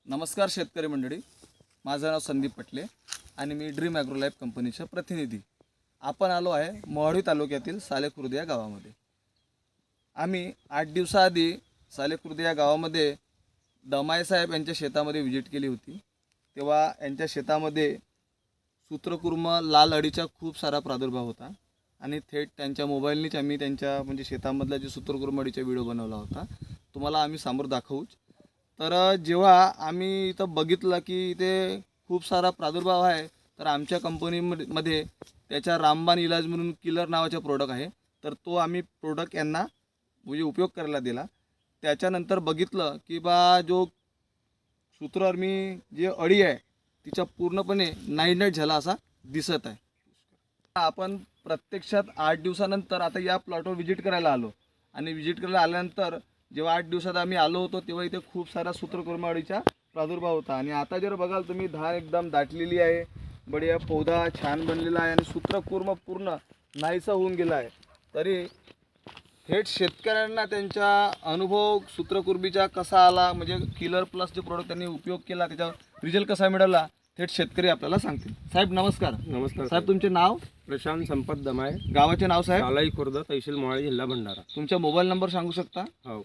नमस्कार शेतकरी मंडळी, माझं नाव संदीप पटले आणि मी ड्रीम ॲग्रो लाईफ कंपनीचा प्रतिनिधी. आपण आलो आहे मोहाडी तालुक्यातील सालेखुर्द या गावामध्ये. आम्ही 8 दिवसाआधी सालेखुर्द या गावामध्ये दमाय साहेब यांच्या शेतामध्ये व्हिजिट केली होती. तेव्हा यांच्या शेतामध्ये सूत्रकुर्म लाल अळीचा खूप सारा प्रादुर्भाव होता आणि थेट त्यांच्या मोबाईलनीच आम्ही त्यांच्या शेतामधला जे सूत्रकुर्म अळीचा व्हिडिओ बनवला होता, तुम्हाला आम्ही समोर दाखवूच. तर जेव्हा आम्ही इथं बघितलं की इथे खूप सारा प्रादुर्भाव आहे, तर आमच्या कंपनीमध्ये त्याचा रामबाण इलाज म्हणून किलर नावाचा प्रोडक्ट आहे, तर तो आम्ही प्रोडक्ट यांना उपयोग करायला दिला. त्याच्यानंतर बघितलं की जो सूत्रकुर्मी जे अळी आहे तिचा पूर्णपणे नाईट झाला असा दिसत आहे. आपण प्रत्यक्षात 8 दिवसानंतर आता या प्लॉटवर व्हिजिट करायला आलो आणि व्हिजिट करायला आल्यानंतर जेव्हा 8 दिवसात आम्ही आलो होतो तेव्हा इथे खूप सारा सूत्रकुर्म अळीचा प्रादुर्भाव होता आणि आता जर बघाल तुम्ही धान एकदम दाटलेली आहे, बढिया पौधा छान बनलेला आहे आणि सूत्रकुर्म पूर्ण नाहीसा होऊन गेला आहे. तरी थेट शेतकऱ्यांना त्यांचा अनुभव सूत्रकुर्मीचा कसा आला, किलर प्लस जे प्रोडक्ट त्यांनी उपयोग केला त्याचा रिझल्ट कसा मिळाला, थेट शेतकरी आपल्याला सांगतील. साहेब नमस्कार. नमस्कार साहेब, तुमचे नाव? प्रशांत संपत दमाय, गावाचे नाव साहेब? सालाईखुर्द, तहसील मोहाडी, जिल्हा भंडारा. तुमचा मोबाईल नंबर सांगू शकता? हो,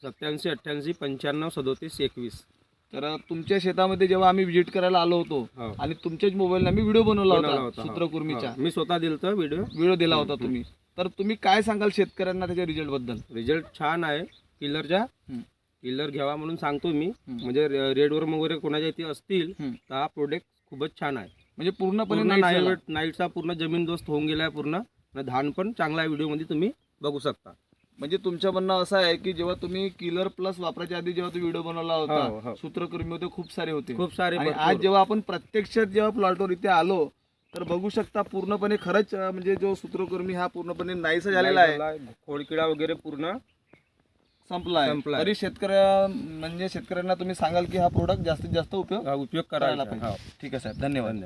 87 88 95 37 21. तर तुमच्या शेतामध्ये जेव्हा आम्ही व्हिजिट करायला आलो होतो आणि तुमच्याच मोबाईलने आम्ही व्हिडिओ बनवला होता सूत्रकुर्मीचा. मी स्वतः दिलता व्हिडिओ दिला होता तुम्ही. तर तुम्ही काय सांगाल शेतकऱ्यांना त्याच्या रिझल्ट बद्दल? रिझल्ट छान आहे. किलर घ्यावा म्हणून सांगतो मी. रेडवर वगैरे कोणाच्या इथे असतील तर हा प्रोडक्ट खूपच छान आहे. पूर्णपणे नाईटचा पूर्ण जमीनदोस्त होऊन गेला आहे पूर्ण. धान पण चांगला आहे. व्हिडिओमध्ये तुम्ही बघू शकता. तुमचं म्हणणं असं आहे की जेव्हा तुम्ही किलर प्लस वापरायच्या आधी जेव्हा तुम्ही व्हिडिओ बनवला होता सूत्रकुर्मी होते खूप सारे आणि आज जेव्हा आपण प्रत्यक्षात जेव्हा प्लॉटवर इथे आलो तर बघू शकता पूर्णपणे खरंच जो सूत्रकुर्मी हा पूर्णपणे नाहीसा झालेला आहे. खोडकिडा वगैरे पूर्ण संपला आहे. तरी शेतकऱ्यांना तुम्ही सांगाल की हा प्रोडक्ट जास्तीत जास्त उपयोग करायला पाहिजे. ठीक आहे साहेब, धन्यवाद.